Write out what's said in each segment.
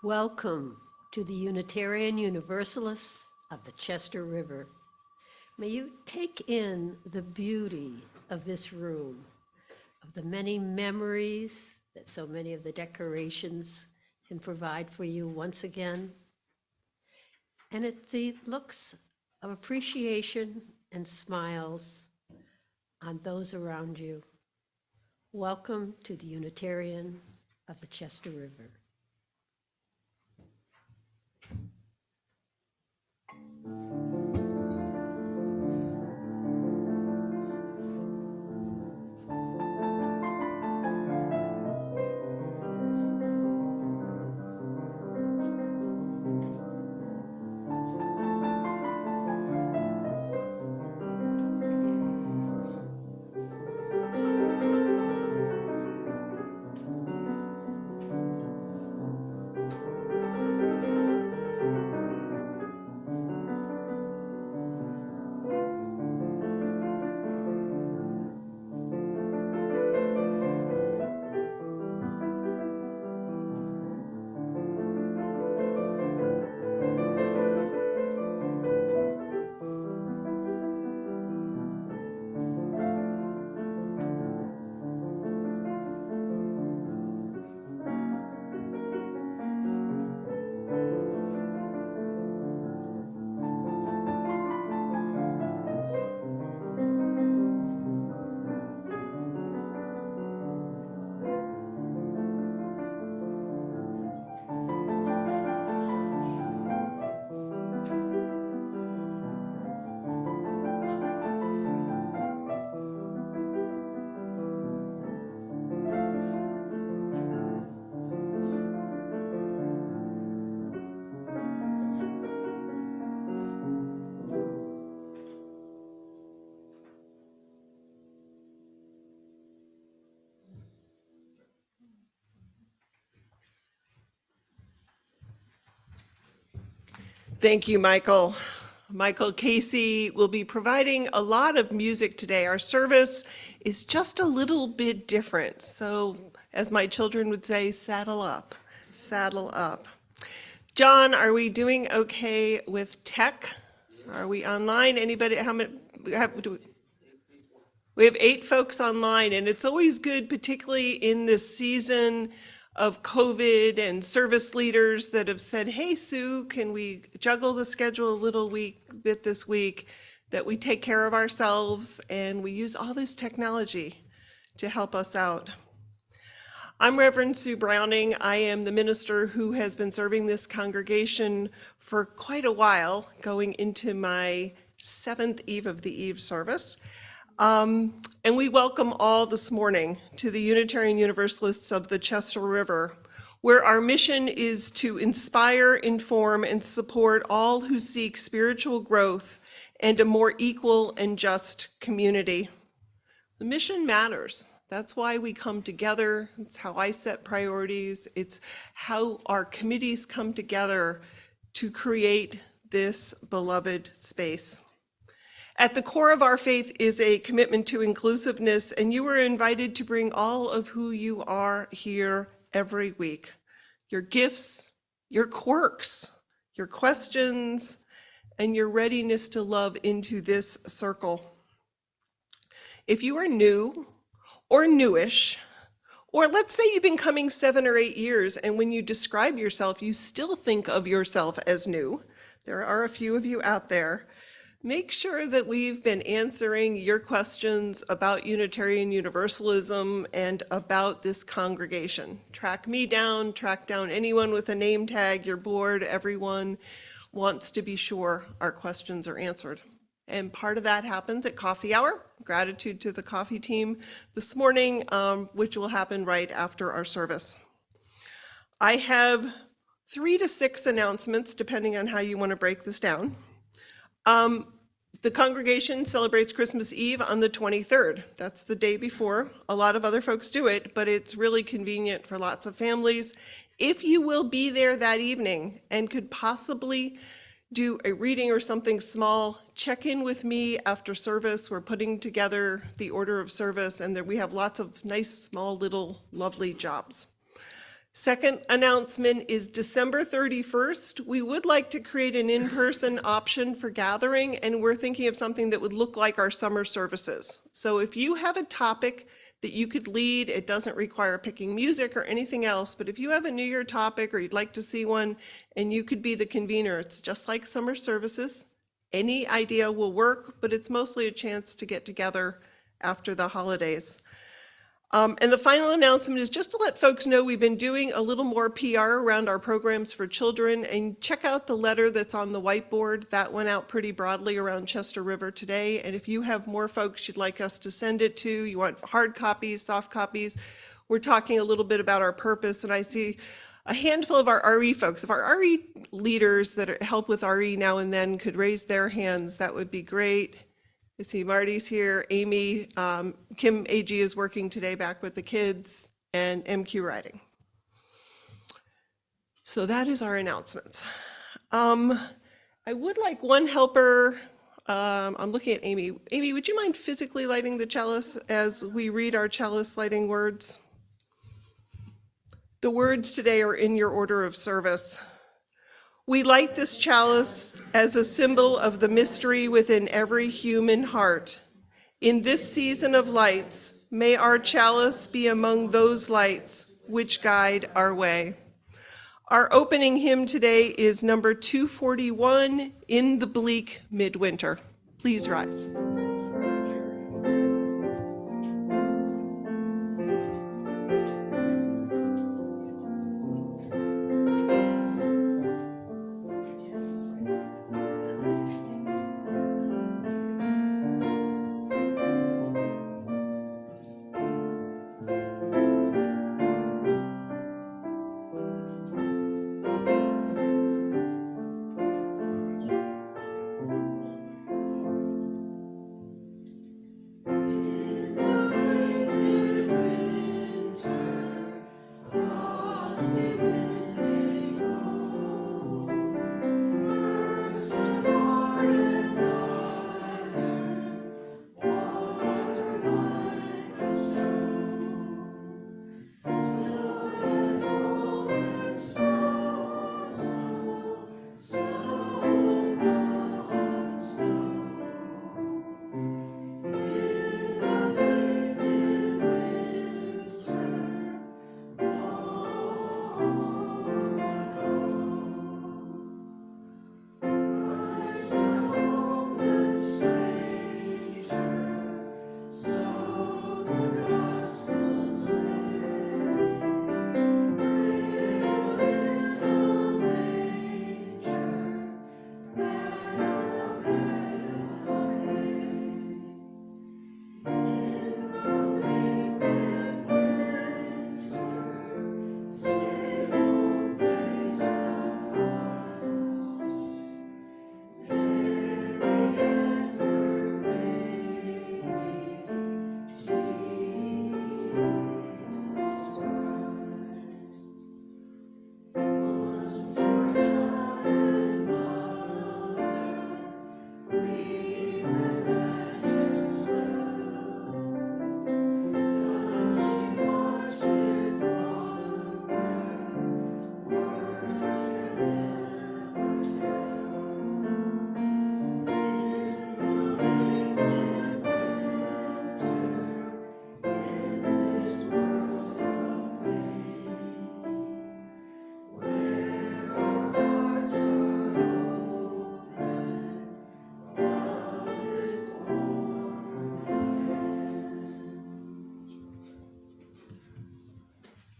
Welcome to the Unitarian Universalists of the Chester River. May you take in the beauty of this room, of the many memories that so many of the decorations can provide for you once again, and at the looks of appreciation and smiles on those around you. Welcome to the Unitarian of the Chester River. Thank you, Michael. Michael Casey will be providing a lot of music today. Our service is just a little bit different. So as my children would say, saddle up, saddle up. John, are we doing okay with tech? Are we online? Anybody, how many, we have 8 folks online, and it's always good, particularly in this season of COVID and service leaders that have said, hey, Sue, can we juggle the schedule a little bit this week, that we take care of ourselves and we use all this technology to help us out. I'm Reverend Sue Browning. I am the minister who has been serving this congregation for quite a while, going into my 7th Eve of the Eve service. And we welcome all this morning to the Unitarian Universalists of the Chester River, where our mission is to inspire, inform, and support all who seek spiritual growth and a more equal and just community. The mission matters. That's why we come together. It's how I set priorities. It's how our committees come together to create this beloved space. At the core of our faith is a commitment to inclusiveness, and you are invited to bring all of who you are here every week. Your gifts, your quirks, your questions, and your readiness to love into this circle. If you are new or newish, or let's say you've been coming 7 or 8 years, and when you describe yourself, you still think of yourself as new, there are a few of you out there, make sure that we've been answering your questions about Unitarian Universalism and about this congregation. Track me down, track down anyone with a name tag, your board, everyone wants to be sure our questions are answered. And part of that happens at coffee hour. Gratitude to the coffee team this morning, which will happen right after our service. I have 3 to 6 announcements, depending on how you want to break this down. The congregation celebrates Christmas Eve on the 23rd. That's the day before. A lot of other folks do it, but it's really convenient for lots of families. If you will be there that evening and could possibly do a reading or something small, check in with me after service. We're putting together the order of service, and we have lots of nice, small, little, lovely jobs. Second announcement is December 31st. We would like to create an in-person option for gathering, and we're thinking of something that would look like our summer services. So if you have a topic that you could lead, it doesn't require picking music or anything else, but if you have a New Year topic or you'd like to see one and you could be the convener, it's just like summer services. Any idea will work, but it's mostly a chance to get together after the holidays. And the final announcement is just to let folks know we've been doing a little more PR around our programs for children, and check out the letter that's on the whiteboard. That went out pretty broadly around Chester River today. And if you have more folks you'd like us to send it to, you want hard copies, soft copies, we're talking a little bit about our purpose. And I see a handful of our RE folks. If our RE leaders that help with RE now and then could raise their hands, that would be great. I see Marty's here, Amy, Kim AG is working today back with the kids, and MQ Writing. So that is our announcements. I would like one helper. I'm looking at Amy. Amy, would you mind physically lighting the chalice as we read our chalice lighting words? The words today are in your order of service. We light this chalice as a symbol of the mystery within every human heart. In this season of lights, may our chalice be among those lights which guide our way. Our opening hymn today is number 241, In the Bleak Midwinter. Please rise.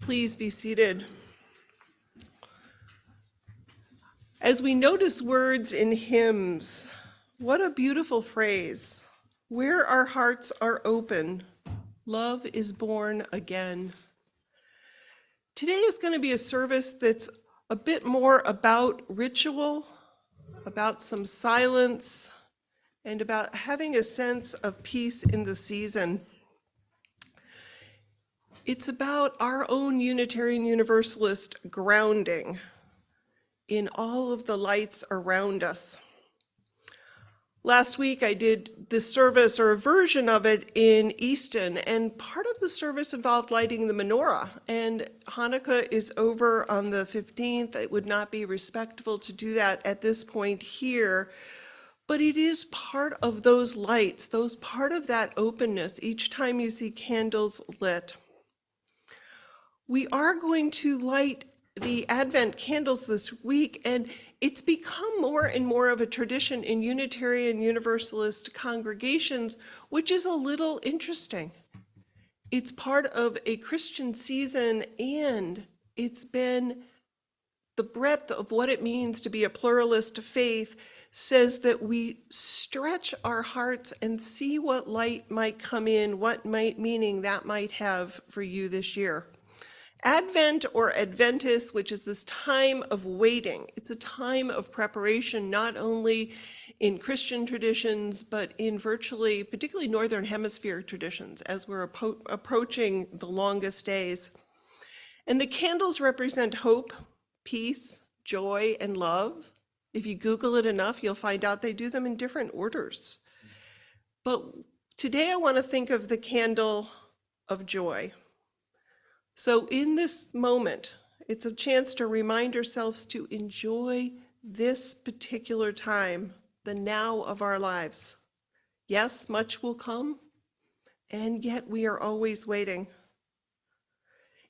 Please be seated. As we notice words in hymns, what a beautiful phrase. Where our hearts are open, love is born again. Today is going to be a service that's a bit more about ritual, about some silence, and about having a sense of peace in the season. It's about our own Unitarian Universalist grounding in all of the lights around us. Last week, I did this service, or a version of it, in Easton, and part of the service involved lighting the menorah. And Hanukkah is over on the 15th. It would not be respectful to do that at this point here, but it is part of those lights, part of that openness each time you see candles lit. We are going to light the Advent candles this week, and it's become more and more of a tradition in Unitarian Universalist congregations, which is a little interesting. It's part of a Christian season, and it's been the breadth of what it means to be a pluralist faith says that we stretch our hearts and see what light might come in, what meaning that might have for you this year. Advent, or Adventus, which is this time of waiting. It's a time of preparation, not only in Christian traditions, but in virtually, particularly Northern Hemisphere traditions, as we're approaching the longest days. And the candles represent hope, peace, joy, and love. If you Google it enough, you'll find out they do them in different orders. But today I want to think of the candle of joy. So in this moment, it's a chance to remind ourselves to enjoy this particular time, the now of our lives. Yes, much will come, and yet we are always waiting.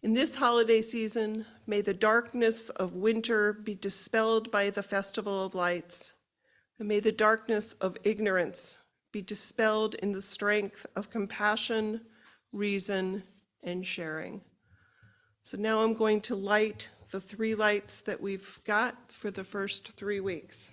In this holiday season, may the darkness of winter be dispelled by the Festival of Lights, and may the darkness of ignorance be dispelled in the strength of compassion, reason, and sharing. So now I'm going to light the 3 lights that we've got for the first 3 weeks.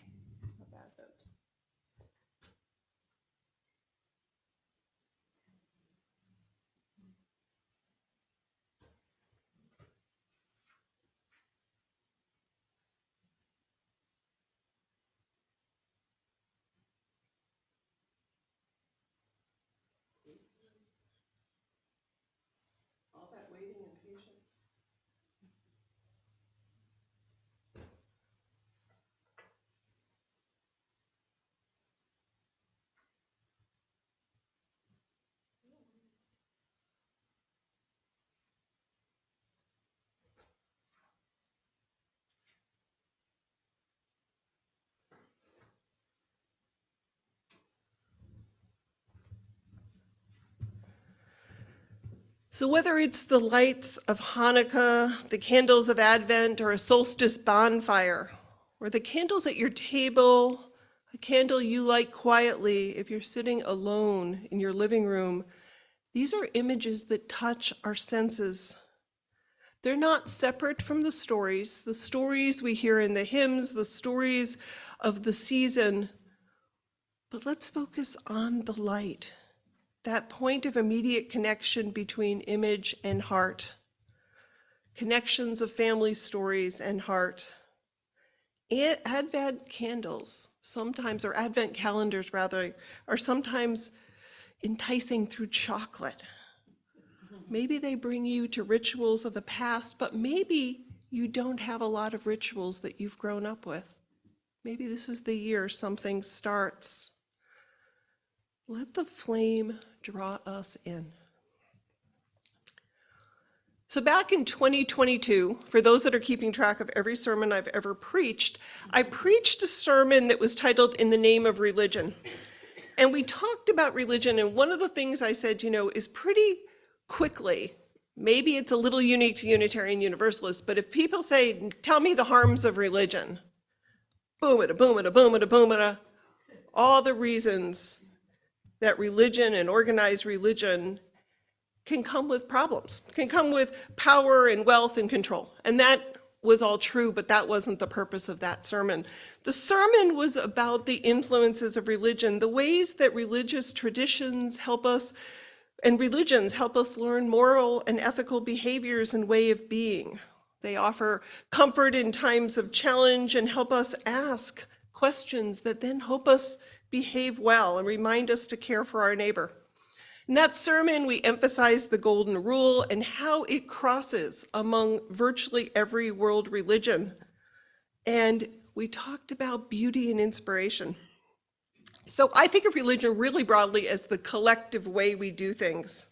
All that waiting and patience. So whether it's the lights of Hanukkah, the candles of Advent, or a solstice bonfire, or the candles at your table, a candle you light quietly if you're sitting alone in your living room, these are images that touch our senses. They're not separate from the stories we hear in the hymns, the stories of the season, but let's focus on the light. That point of immediate connection between image and heart, connections of family stories and heart. Advent candles sometimes, or Advent calendars rather, are sometimes enticing through chocolate. Maybe they bring you to rituals of the past, but maybe you don't have a lot of rituals that you've grown up with. Maybe this is the year something starts. Let the flame draw us in. So back in 2022, for those that are keeping track of every sermon I've ever preached, I preached a sermon that was titled In the Name of Religion. And we talked about religion, and one of the things I said, is pretty quickly, maybe it's a little unique to Unitarian Universalists, but if people say, tell me the harms of religion, boom-a-da, boom-a-da, boom-a-da, boom-a-da, all the reasons that religion and organized religion can come with problems, can come with power and wealth and control. And that was all true, but that wasn't the purpose of that sermon. The sermon was about the influences of religion, the ways that religious traditions help us, and religions help us learn moral and ethical behaviors and way of being. They offer comfort in times of challenge and help us ask questions that then help us behave well and remind us to care for our neighbor. In that sermon, we emphasized the golden rule and how it crosses among virtually every world religion. And we talked about beauty and inspiration. So I think of religion really broadly as the collective way we do things.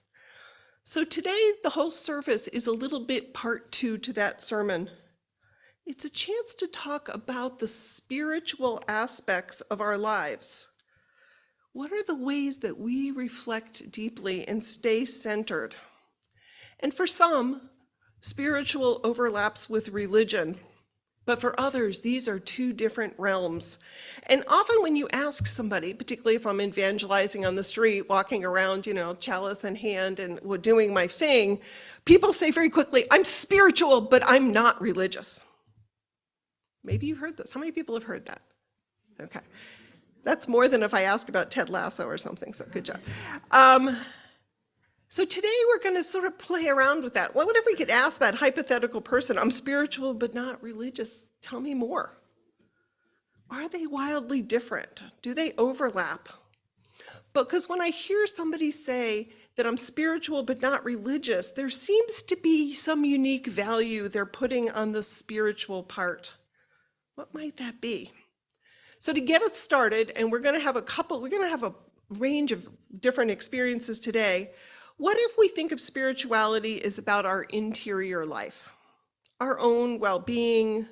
So today, the whole service is a little bit part 2 to that sermon. It's a chance to talk about the spiritual aspects of our lives. What are the ways that we reflect deeply and stay centered? And for some, spiritual overlaps with religion. But for others, these are two different realms. And often when you ask somebody, particularly if I'm evangelizing on the street, walking around, chalice in hand and doing my thing, people say very quickly, I'm spiritual, but I'm not religious. Maybe you've heard this. How many people have heard that? Okay. That's more than if I ask about Ted Lasso or something, so good job. So today we're going to sort of play around with that. What if we could ask that hypothetical person, I'm spiritual but not religious, tell me more. Are they wildly different? Do they overlap? Because when I hear somebody say that I'm spiritual but not religious, there seems to be some unique value they're putting on the spiritual part. What might that be? So to get us started, and we're going to have a range of different experiences today. What if we think of spirituality as about our interior life, our own well-being?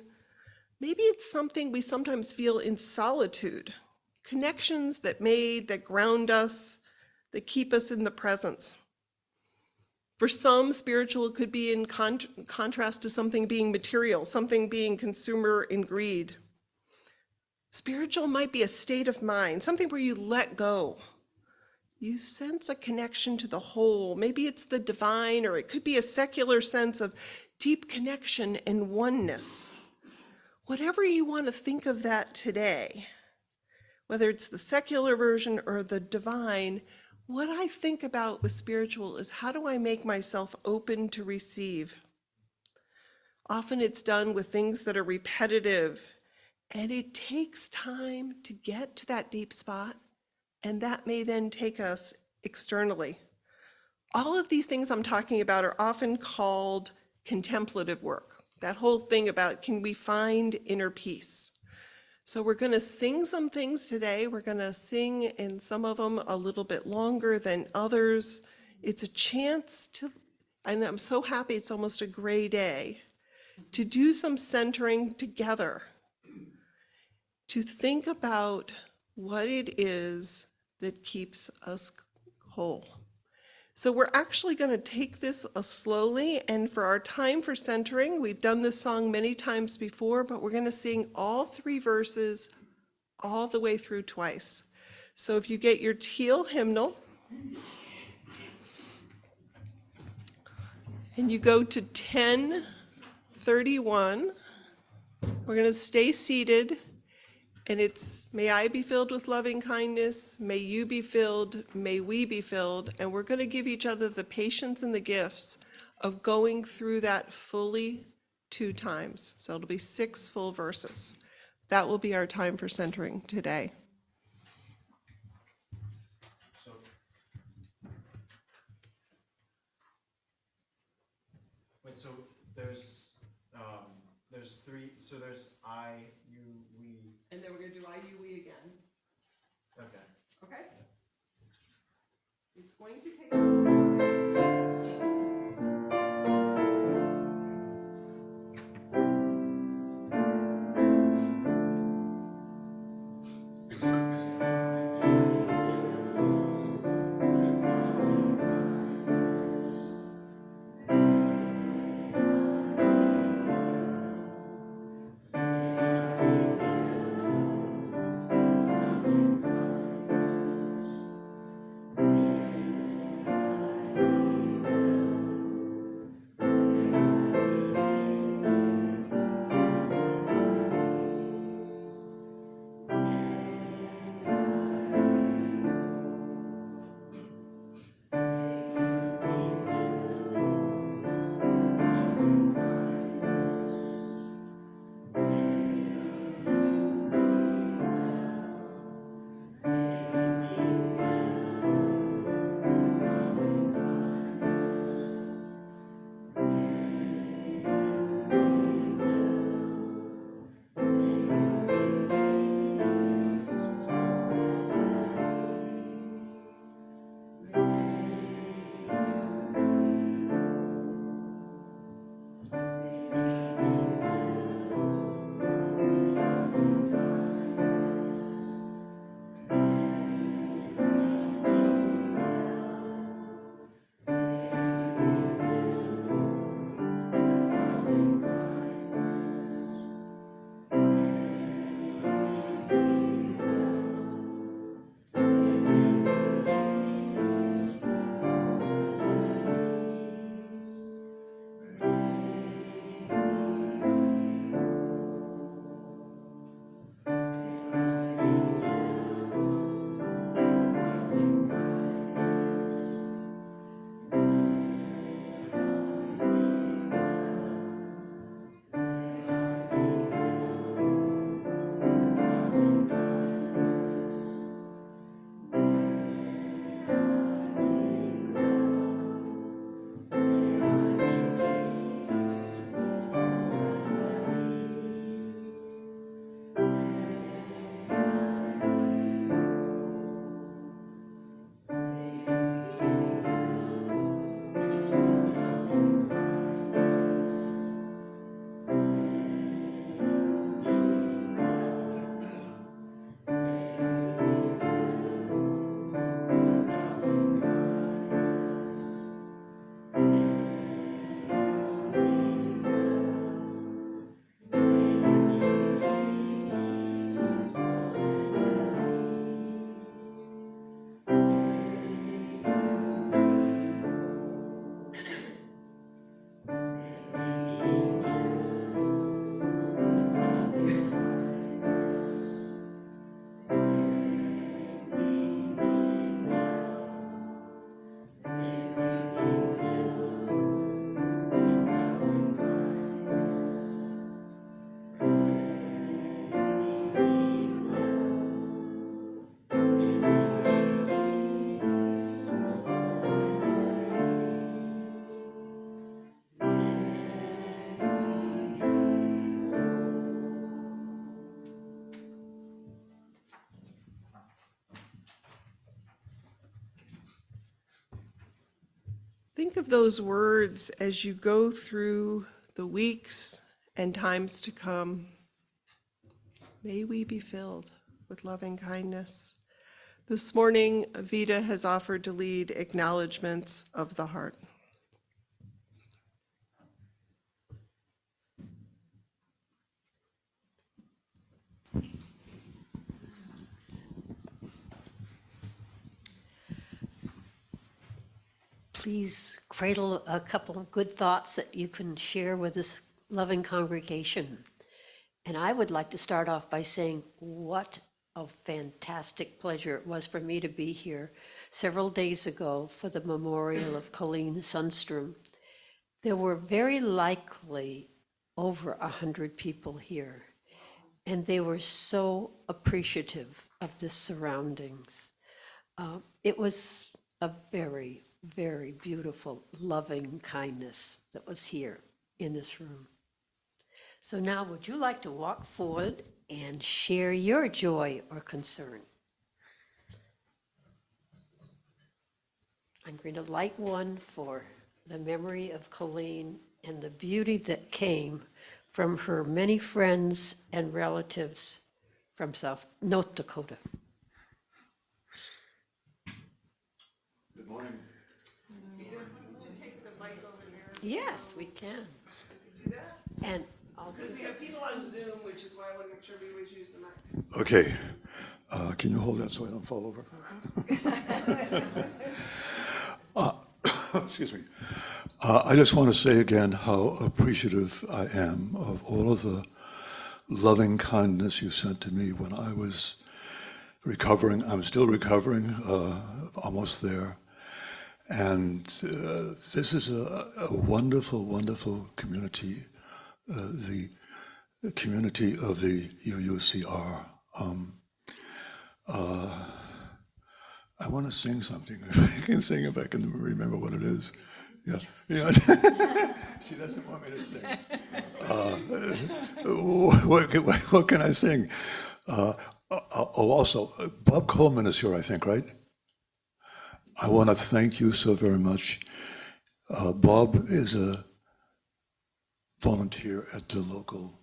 Maybe it's something we sometimes feel in solitude, connections that ground us, that keep us in the presence. For some, spiritual could be in contrast to something being material, something being consumer in greed. Spiritual might be a state of mind, something where you let go. You sense a connection to the whole. Maybe it's the divine, or it could be a secular sense of deep connection and oneness. Whatever you want to think of that today, whether it's the secular version or the divine, what I think about with spiritual is how do I make myself open to receive? Often it's done with things that are repetitive, and it takes time to get to that deep spot. And that may then take us externally. All of these things I'm talking about are often called contemplative work. That whole thing about, can we find inner peace? So we're going to sing some things today. We're going to sing, and some of them a little bit longer than others. It's a chance to, and I'm so happy it's almost a gray day, to do some centering together, to think about what it is that keeps us whole. So we're actually going to take this slowly, and for our time for centering, we've done this song many times before, but we're going to sing all 3 verses all the way through twice. So if you get your teal hymnal, and you go to 1031, we're going to stay seated. And it's, may I be filled with loving kindness, may you be filled, may we be filled, and we're going to give each other the patience and the gifts of going through that fully 2 times. So it'll be 6 full verses. That will be our time for centering today. So there's 3, so there's I, you, we. And then we're going to do I, you, we again. Okay. Okay? It's going to take a little time. Think of those words as you go through the weeks and times to come. May we be filled with loving kindness. This morning, Vita has offered to lead acknowledgments of the heart. Please cradle a couple of good thoughts that you can share with this loving congregation. And I would like to start off by saying what a fantastic pleasure it was for me to be here several days ago for the memorial of Colleen Sundstrom. There were very likely over 100 people here, and they were so appreciative of the surroundings. It was a very, very beautiful, loving kindness that was here in this room. So now, would you like to walk forward and share your joy or concern? I'm going to light one for the memory of Colleen and the beauty that came from her many friends and relatives from North Dakota. Good morning. Yes, we can. Do that? And I'll Because we have people on Zoom, which is why I want to make sure we always use the mic. Okay, can you hold that so I don't fall over? Excuse me. I just want to say again how appreciative I am of all of the loving kindness you sent to me when I was recovering. I'm still recovering, almost there. And this is a wonderful, wonderful community, the community of the UUCR. I want to sing something. If I can sing, if I can remember what it is. Yeah, yeah. She doesn't want me to sing. What can I sing? Also, Bob Coleman is here, I think, right? I want to thank you so very much. Bob is a volunteer at the local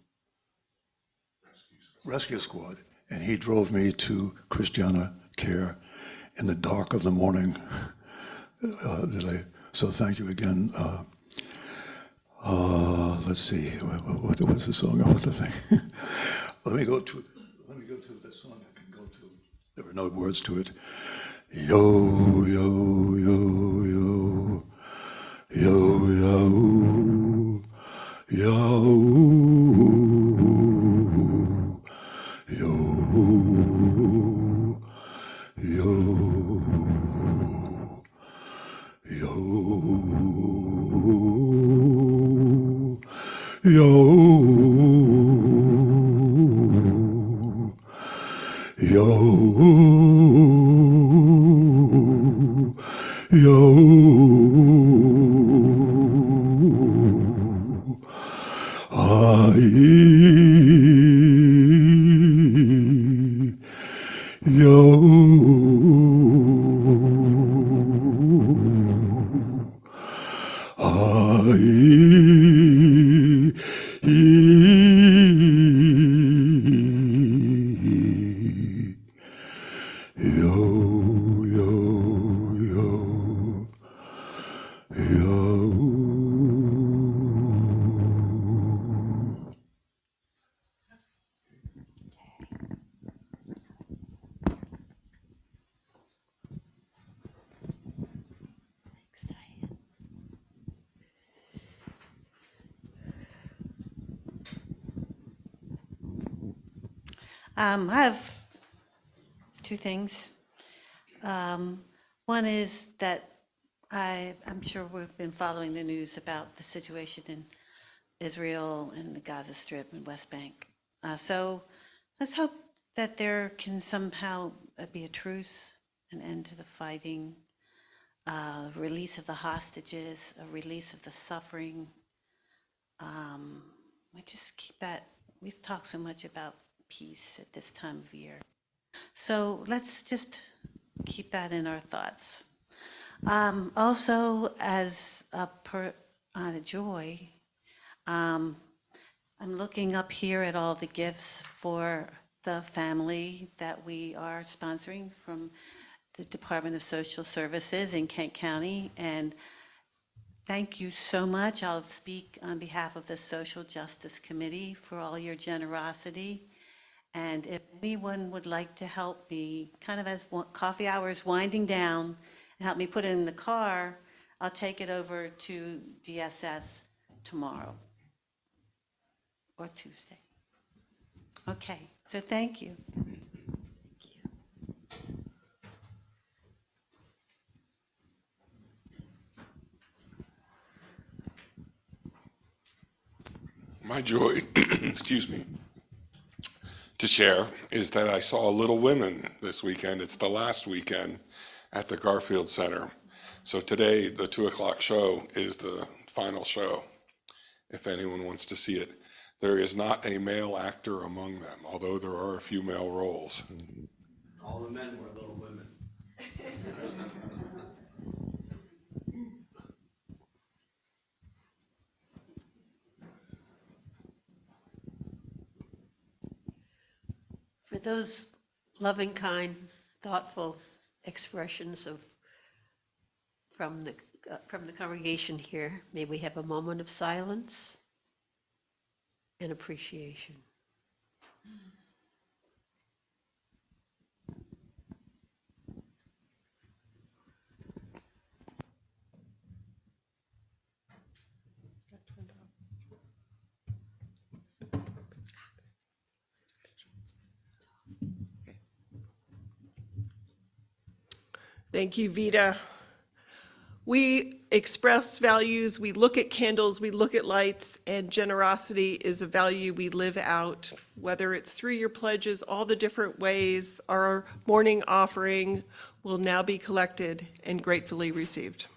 rescue squad, and he drove me to Christiana Care in the dark of the morning. So thank you again. Let's see, what was the song I want to sing? Let me go to the song I can go to. There were no words to it. Yo, yo, yo, yo, yo, yo, yo, yo, yo, yo, I have two things. One is that I'm sure we've been following the news about the situation in Israel and the Gaza Strip and West Bank. So let's hope that there can somehow be a truce, an end to the fighting, release of the hostages, a release of the suffering. We just keep that, we talk so much about peace at this time of year. So let's just keep that in our thoughts. Also, as a joy, um, I'm looking up here at all the gifts for the family that we are sponsoring from the Department of Social Services in Kent County. And thank you so much. I'll speak on behalf of the Social Justice Committee for all your generosity. And if anyone would like to help me, kind of as coffee hour is winding down, and help me put it in the car, I'll take it over to DSS tomorrow or Tuesday. Okay, so thank you. My joy, excuse me, to share is that I saw Little Women this weekend. It's the last weekend at the Garfield Center. So today, the 2:00 show is the final show, if anyone wants to see it. There is not a male actor among them, although there are a few male roles. All the men were Little Women. For those loving, kind, thoughtful expressions from the congregation here, may we have a moment of silence and appreciation. Thank you, Vita. We express values, we look at candles, we look at lights, and generosity is a value we live out, whether it's through your pledges, all the different ways our morning offering will now be collected and gratefully received.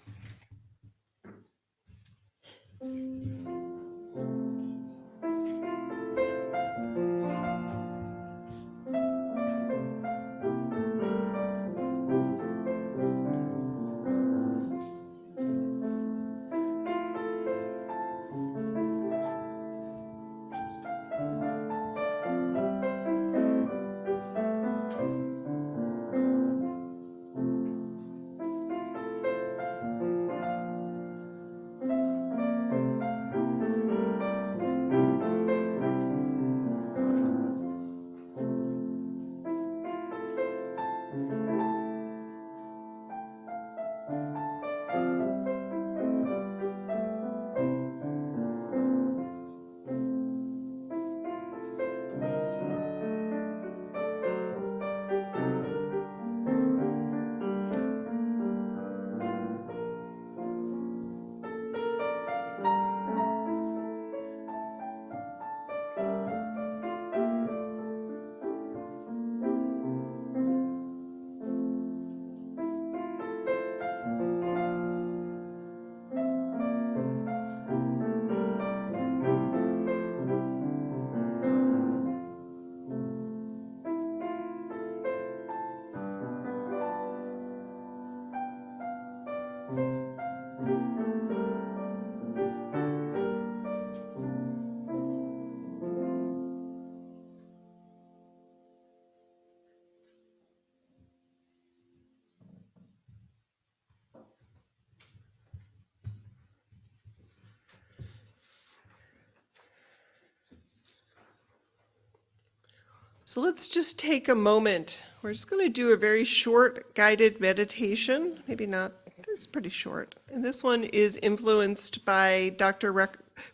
So let's just take a moment. We're just going to do a very short guided meditation. Maybe not, it's pretty short. And this one is influenced by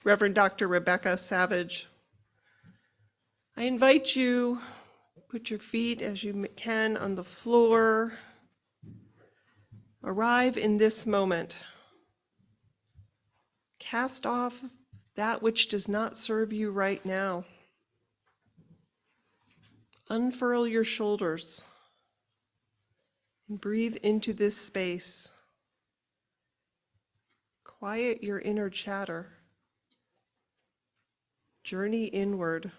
Reverend Dr. Rebecca Savage. I invite you, put your feet as you can on the floor. Arrive in this moment. Cast off that which does not serve you right now. Unfurl your shoulders and breathe into this space. Quiet your inner chatter. Journey inward.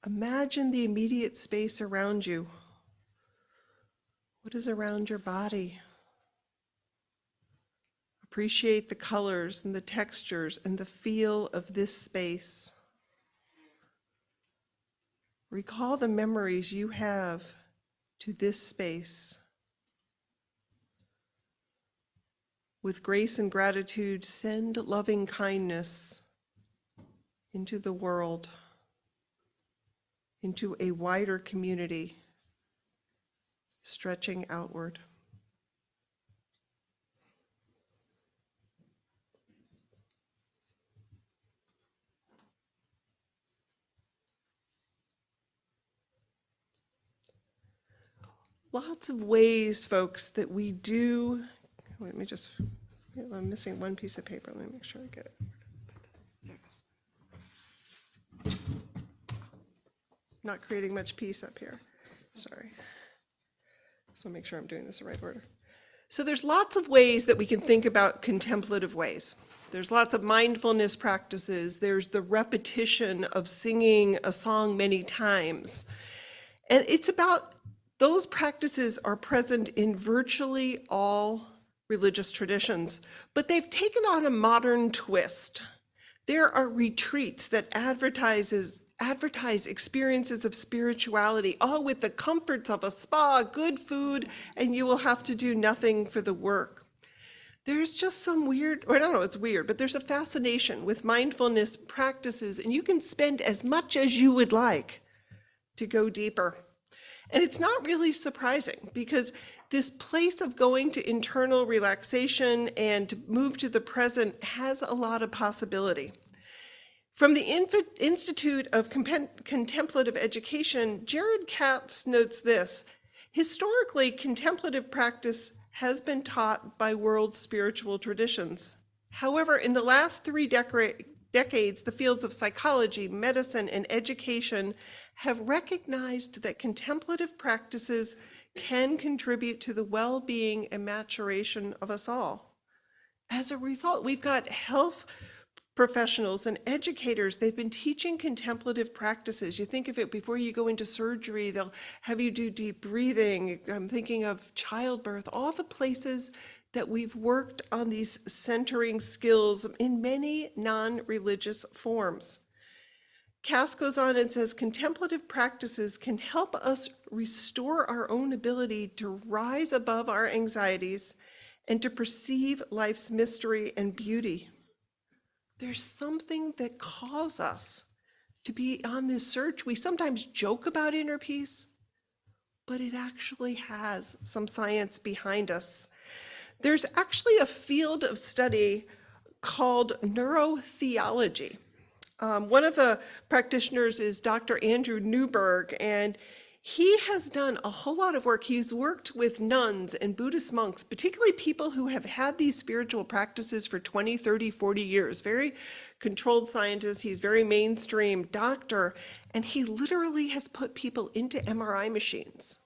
Imagine the immediate space around you. What is around your body? Appreciate the colors and the textures and the feel of this space. Recall the memories you have to this space. With grace and gratitude, send loving kindness into the world, into a wider community, stretching outward. Lots of ways, folks, that we do. Let me just, I'm missing one piece of paper. Let me make sure I get it. Not creating much peace up here. Sorry. So make sure I'm doing this in the right order. So there's lots of ways that we can think about contemplative ways. There's lots of mindfulness practices. There's the repetition of singing a song many times. And it's about, those practices are present in virtually all religious traditions, but they've taken on a modern twist. There are retreats that advertise experiences of spirituality, all with the comforts of a spa, good food, and you will have to do nothing for the work. There's just some weird, or I don't know, it's weird, but there's a fascination with mindfulness practices, and you can spend as much as you would like to go deeper. And it's not really surprising, because this place of going to internal relaxation and to move to the present has a lot of possibility. From the Institute of Contemplative Education, Jared Katz notes this: historically, contemplative practice has been taught by world spiritual traditions. However, in the last 3 decades, the fields of psychology, medicine, and education have recognized that contemplative practices can contribute to the well-being and maturation of us all. As a result, we've got health professionals and educators, they've been teaching contemplative practices. You think of it, before you go into surgery, they'll have you do deep breathing. I'm thinking of childbirth, all the places that we've worked on these centering skills in many non-religious forms. Cass goes on and says, contemplative practices can help us restore our own ability to rise above our anxieties and to perceive life's mystery and beauty. There's something that calls us to be on this search. We sometimes joke about inner peace, but it actually has some science behind us. There's actually a field of study called neurotheology. One of the practitioners is Dr. Andrew Newberg, and he has done a whole lot of work. He's worked with nuns and Buddhist monks, particularly people who have had these spiritual practices for 20, 30, 40 years. Very controlled scientist. He's very mainstream doctor, and he literally has put people into MRI machines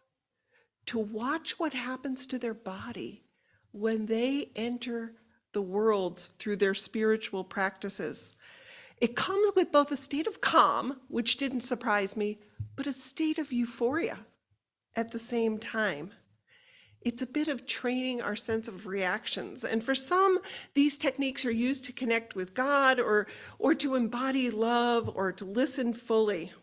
to watch what happens to their body when they enter the world through their spiritual practices. It comes with both a state of calm, which didn't surprise me, but a state of euphoria at the same time. It's a bit of training our sense of reactions. And for some, these techniques are used to connect with God or to embody love or to listen fully.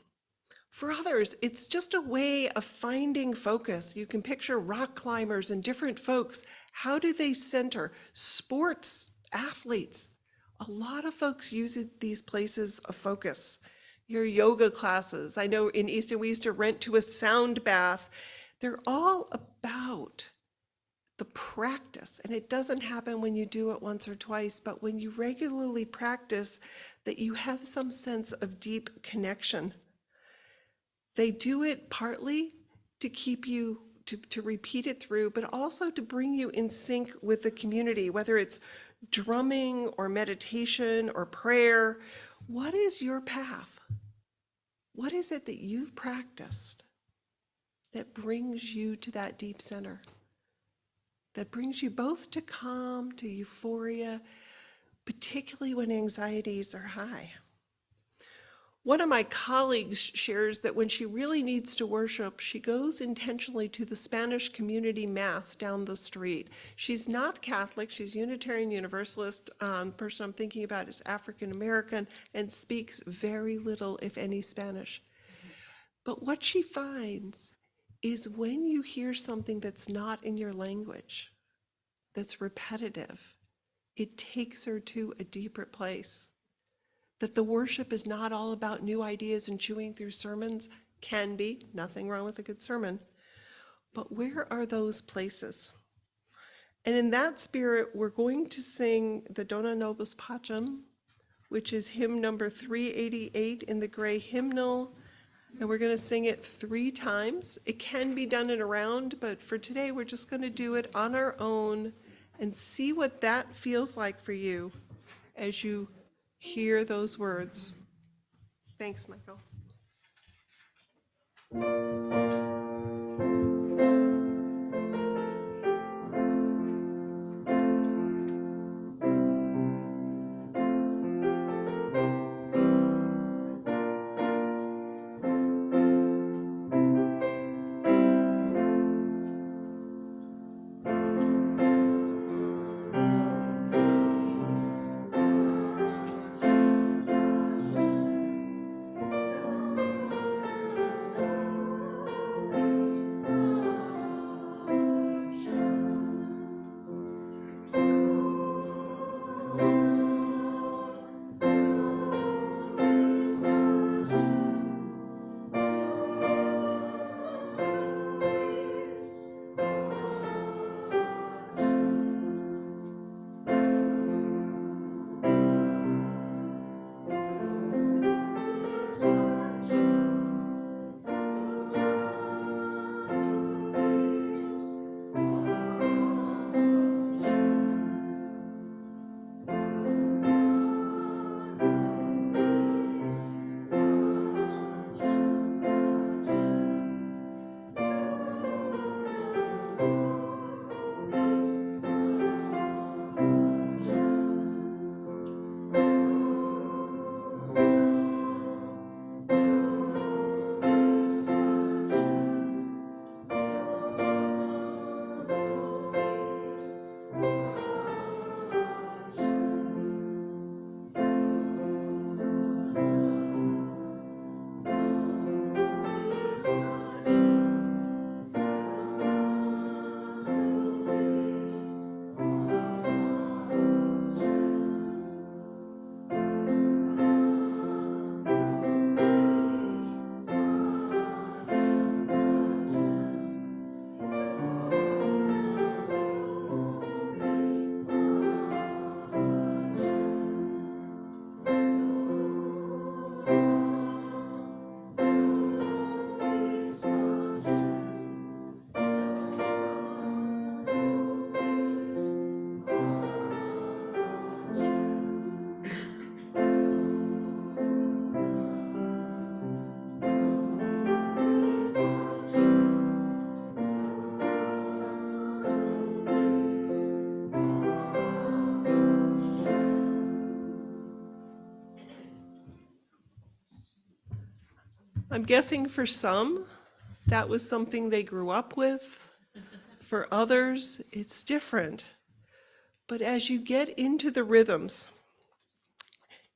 For others, it's just a way of finding focus. You can picture rock climbers and different folks. How do they center? Sports, athletes. A lot of folks use these places of focus. Your yoga classes. I know in Easton we used to rent to a sound bath. They're all about the practice. And it doesn't happen when you do it once or twice, but when you regularly practice, that you have some sense of deep connection. They do it partly to keep you, to repeat it through, but also to bring you in sync with the community, whether it's drumming or meditation or prayer. What is your path? What is it that you've practiced that brings you to that deep center? That brings you both to calm, to euphoria, particularly when anxieties are high. One of my colleagues shares that when she really needs to worship, she goes intentionally to the Spanish community mass down the street. She's not Catholic, she's Unitarian Universalist. Person I'm thinking about is African American and speaks very little, if any, Spanish. But what she finds is when you hear something that's not in your language, that's repetitive, it takes her to a deeper place. That the worship is not all about new ideas and chewing through sermons, can be, nothing wrong with a good sermon, but where are those places? And in that spirit, we're going to sing the Dona Nobis Pacem, which is hymn number 388 in the gray hymnal, and we're going to sing it 3 times. It can be done in a round, but for today, we're just going to do it on our own and see what that feels like for you as you hear those words. Thanks, Michael. I'm guessing for some, that was something they grew up with. For others, it's different. But as you get into the rhythms,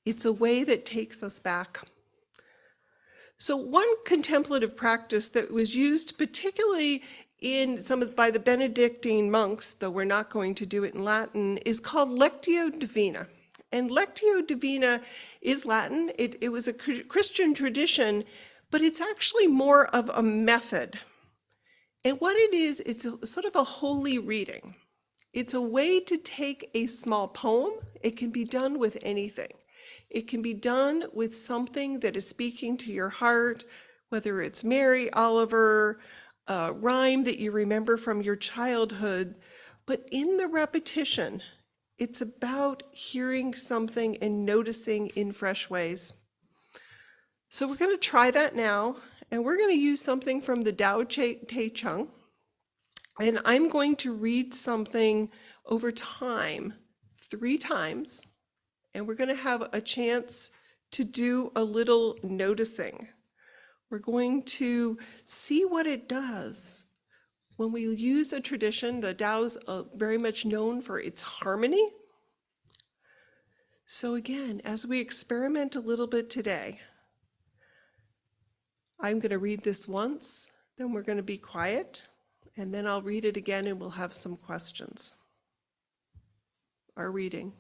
it's a way that takes us back. So one contemplative practice that was used particularly by the Benedictine monks, though we're not going to do it in Latin, is called Lectio Divina. And Lectio Divina is Latin. It was a Christian tradition, but it's actually more of a method. And what it is, it's sort of a holy reading. It's a way to take a small poem. It can be done with anything. It can be done with something that is speaking to your heart, whether it's Mary, Oliver, a rhyme that you remember from your childhood. But in the repetition, it's about hearing something and noticing in fresh ways. So we're going to try that now, and we're going to use something from the Tao Te Ching, and I'm going to read something over time, 3 times, and we're going to have a chance to do a little noticing. We're going to see what it does when we use a tradition. The Tao's very much known for its harmony. So again, as we experiment a little bit today, I'm going to read this once, then we're going to be quiet, and then I'll read it again and we'll have some questions. Our reading.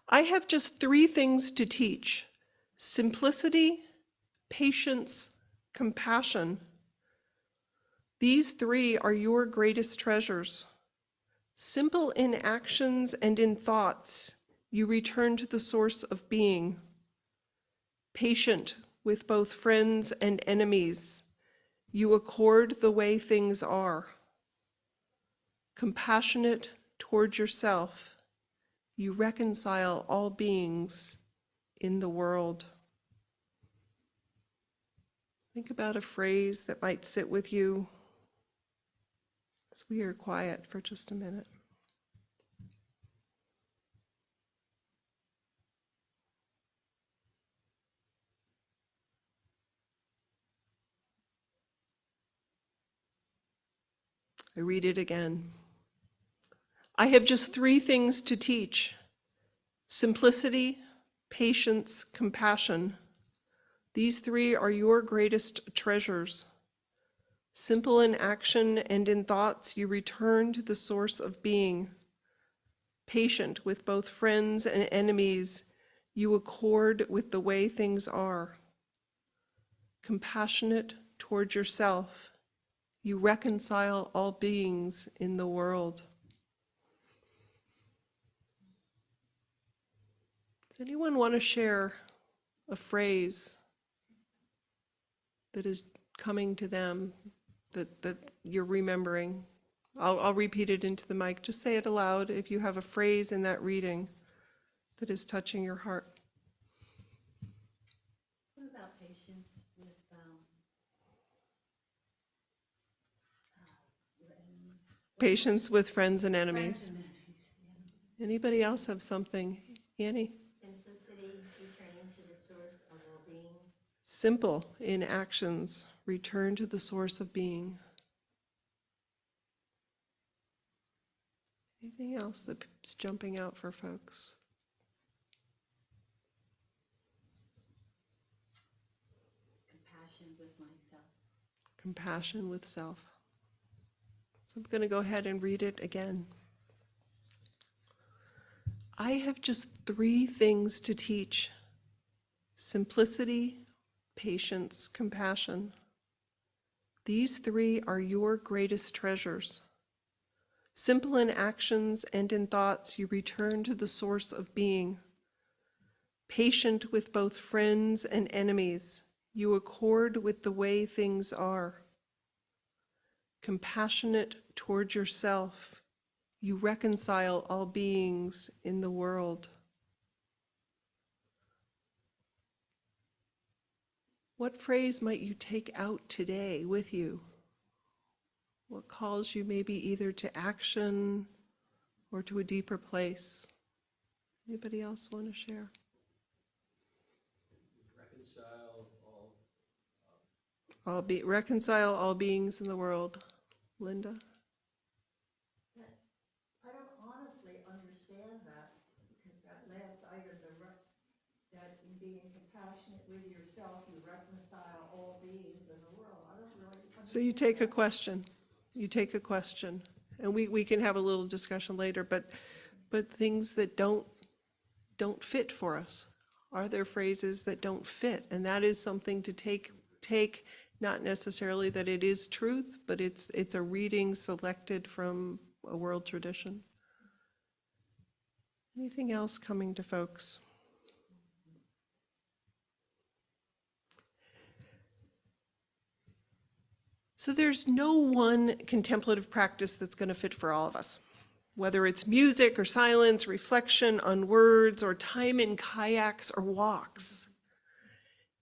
I have just 3 things to teach: simplicity, patience, compassion. These 3 are your greatest treasures. Simple in actions and in thoughts, you return to the source of being. Patient with both friends and enemies, you accord the way things are. Compassionate toward yourself, you reconcile all beings in the world. Think about a phrase that might sit with you as we are quiet for just a minute. I read it again. I have just 3 things to teach: simplicity, patience, compassion. These 3 are your greatest treasures. Simple in action and in thoughts, you return to the source of being. Patient with both friends and enemies, you accord with the way things are. Compassionate toward yourself, you reconcile all beings in the world. Does anyone want to share a phrase that is coming to them, that you're remembering? I'll repeat it into the mic. Just say it aloud if you have a phrase in that reading that is touching your heart. What about patience with Patience with friends and enemies. Anybody else have something? Annie? Simplicity, returning to the source of all being. Simple in actions, return to the source of being. Anything else that's jumping out for folks? compassion with myself. Compassion with self. So I'm going to go ahead and read it again. I have just 3 things to teach: simplicity, patience, compassion. These 3 are your greatest treasures. Simple in actions and in thoughts, you return to the source of being. Patient with both friends and enemies, you accord with the way things are. Compassionate toward yourself, you reconcile all beings in the world. What phrase might you take out today with you? What calls you maybe either to action or to a deeper place? Anybody else want to share? Reconcile all beings in the world. Linda? I don't honestly understand that, because that last item, that in being compassionate with yourself, you reconcile all beings in the world. I don't really. So you take a question. You take a question. And we can have a little discussion later, but things that don't fit for us. Are there phrases that don't fit? And that is something to take, not necessarily that it is truth, but it's a reading selected from a world tradition. Anything else coming to folks? So there's no one contemplative practice that's going to fit for all of us. Whether it's music or silence, reflection on words, or time in kayaks or walks.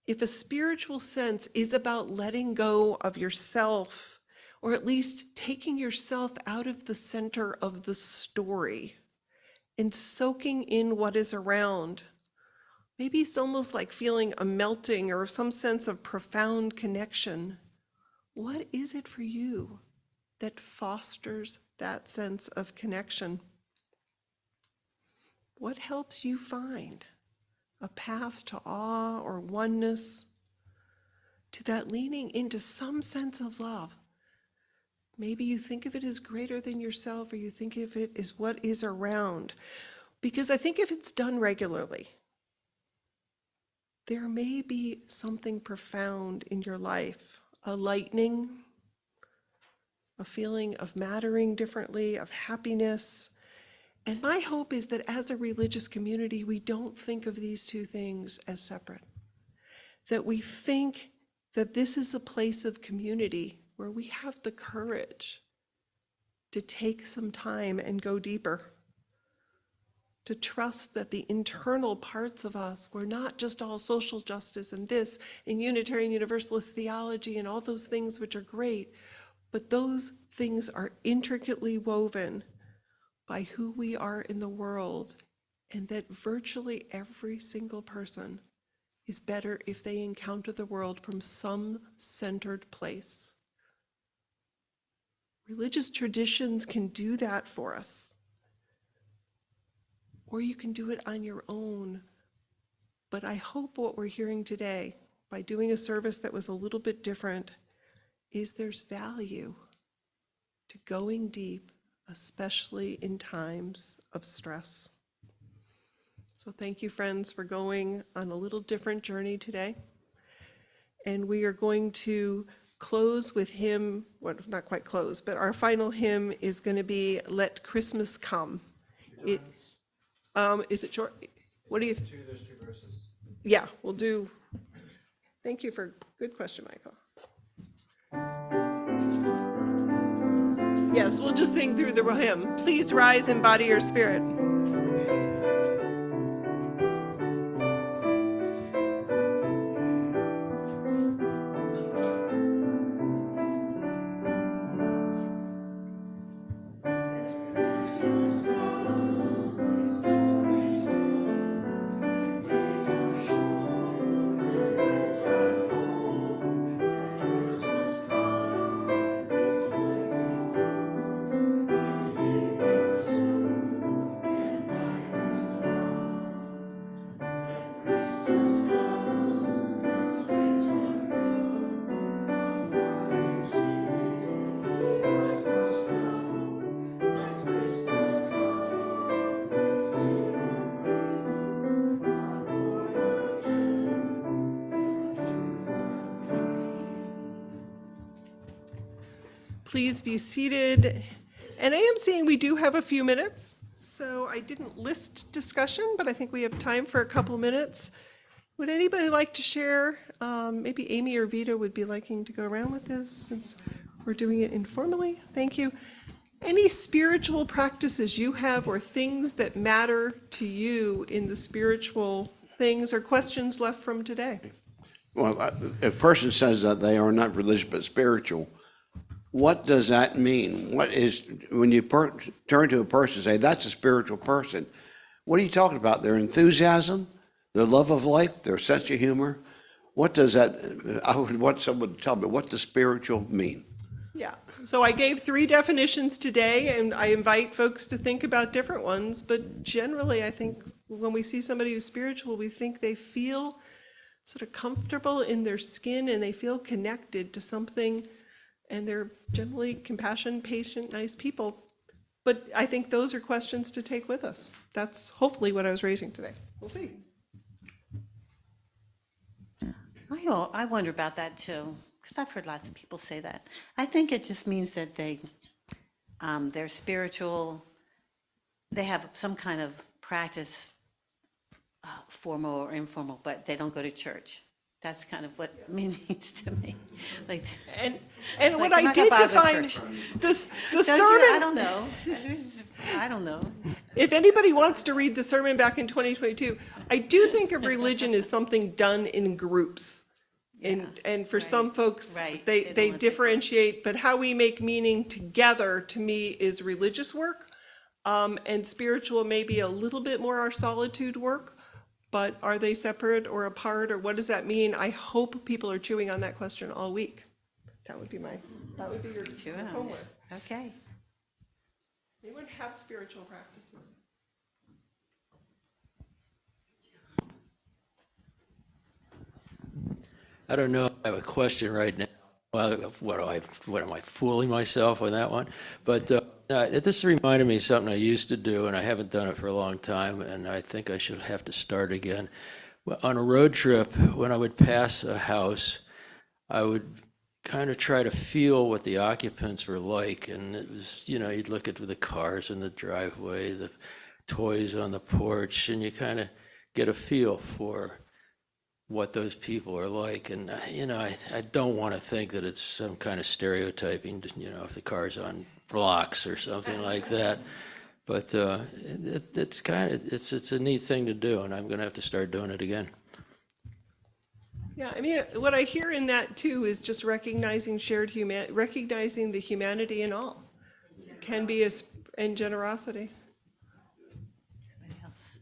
If a spiritual sense is about letting go of yourself, or at least taking yourself out of the center of the story and soaking in what is around, Maybe it's almost like feeling a melting or some sense of profound connection. What is it for you that fosters that sense of connection? What helps you find a path to awe or oneness, to that leaning into some sense of love? Maybe you think of it as greater than yourself, or you think of it as what is around. Because I think if it's done regularly, there may be something profound in your life, a lightening, a feeling of mattering differently, of happiness. And my hope is that as a religious community, we don't think of these two things as separate. That we think that this is a place of community where we have the courage to take some time and go deeper. To trust that the internal parts of us, we're not just all social justice and this and Unitarian Universalist theology and all those things which are great, but those things are intricately woven by who we are in the world, and that virtually every single person is better if they encounter the world from some centered place. Religious traditions can do that for us. Or you can do it on your own. But I hope what we're hearing today, by doing a service that was a little bit different, is there's value to going deep, especially in times of stress. So thank you, friends, for going on a little different journey today. And we are going to close with hymn, well, not quite close, but our final hymn is going to be Let Christmas Come. Is it short? What do you? There's two verses. Yeah, we'll do. Thank you for good question, Michael. Yes, we'll just sing through the hymn. Please rise in body or spirit. Please be seated. And I am seeing we do have a few minutes, so I didn't list discussion, but I think we have time for a couple minutes. Would anybody like to share? Maybe Amy or Vito would be liking to go around with this since we're doing it informally. Thank you. Any spiritual practices you have or things that matter to you in the spiritual things or questions left from today? Well, if a person says that they are not religious but spiritual, what does that mean? What is, when you turn to a person and say, that's a spiritual person, what are you talking about? Their enthusiasm, their love of life, their sense of humor? What does that, I would want someone to tell me, what does spiritual mean? Yeah, so I gave 3 definitions today, and I invite folks to think about different ones, but generally I think when we see somebody who's spiritual, we think they feel sort of comfortable in their skin and they feel connected to something, and they're generally compassionate, patient, nice people. But I think those are questions to take with us. That's hopefully what I was raising today. We'll see. I wonder about that too, because I've heard lots of people say that. I think it just means that they're spiritual, they have some kind of practice, formal or informal, but they don't go to church. That's kind of what it means to me. Like, And like, what I'm I not did gonna bother define, church. the Don't you? sermon. I don't know. I don't know. If anybody wants to read the sermon back in 2022, I do think of religion as something done in groups. And for some folks, right. they They don't differentiate, but how we make meaning together, to me, is religious work. And spiritual may be a little bit more our solitude work, but are they separate or apart, or what does that mean? I hope people are chewing on that question all week. That would be your Chew on it. homework. Okay. Anyone have spiritual practices? I don't know. I have a question right now. Well, what am I fooling myself on that one? But it just reminded me of something I used to do, and I haven't done it for a long time, and I think I should have to start again. Well, on a road trip, when I would pass a house, I would kind of try to feel what the occupants were like, and it was, you'd look at the cars in the driveway, the toys on the porch, and you kind of get a feel for what those people are like. And, I don't want to think that it's some kind of stereotyping, if the car's on blocks or something like that. But it's a neat thing to do, and I'm going to have to start doing it again. Yeah, I mean, what I hear in that too is just recognizing recognizing the humanity in all. Can be and generosity. Anybody else?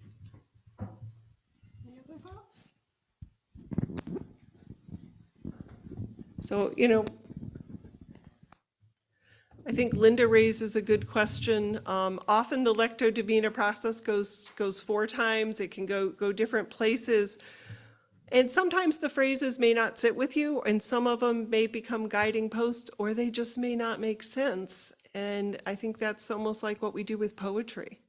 Any other thoughts? So, I think Linda raises a good question. Often the Lectio Divina process goes 4 times. It can go different places. And sometimes the phrases may not sit with you, and some of them may become guiding posts, or they just may not make sense. And I think that's almost like what we do with poetry,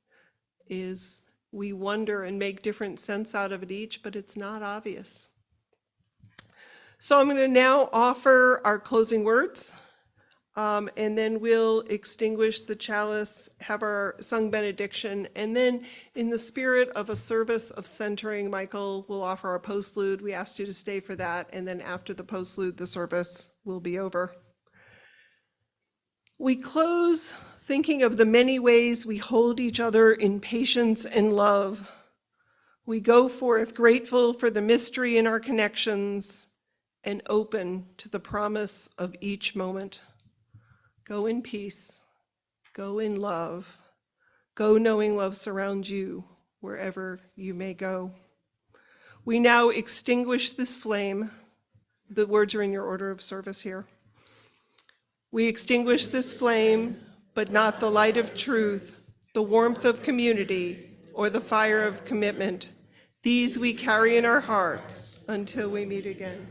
is we wonder and make different sense out of it each, but it's not obvious. So I'm going to now offer our closing words, and then we'll extinguish the chalice, have our sung benediction, and then in the spirit of a service of centering, Michael will offer our postlude. We asked you to stay for that, and then after the postlude, the service will be over. We close thinking of the many ways we hold each other in patience and love. We go forth grateful for the mystery in our connections and open to the promise of each moment. Go in peace, go in love, go knowing love surrounds you wherever you may go. We now extinguish this flame. The words are in your order of service here. We extinguish this flame, but not the light of truth, the warmth of community, or the fire of commitment. These we carry in our hearts until we meet again.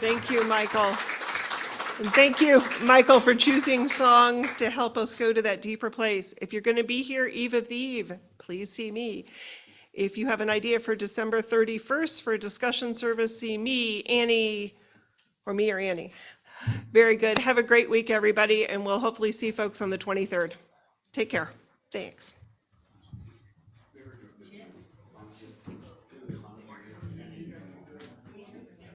Thank you, Michael. And thank you, Michael, for choosing songs to help us go to that deeper place. If you're going to be here Eve of the Eve, please see me. If you have an idea for December 31st for a discussion service, see me, Annie, or me or Annie. Very good. Have a great week, everybody, and we'll hopefully see folks on the 23rd. Take care. Thanks.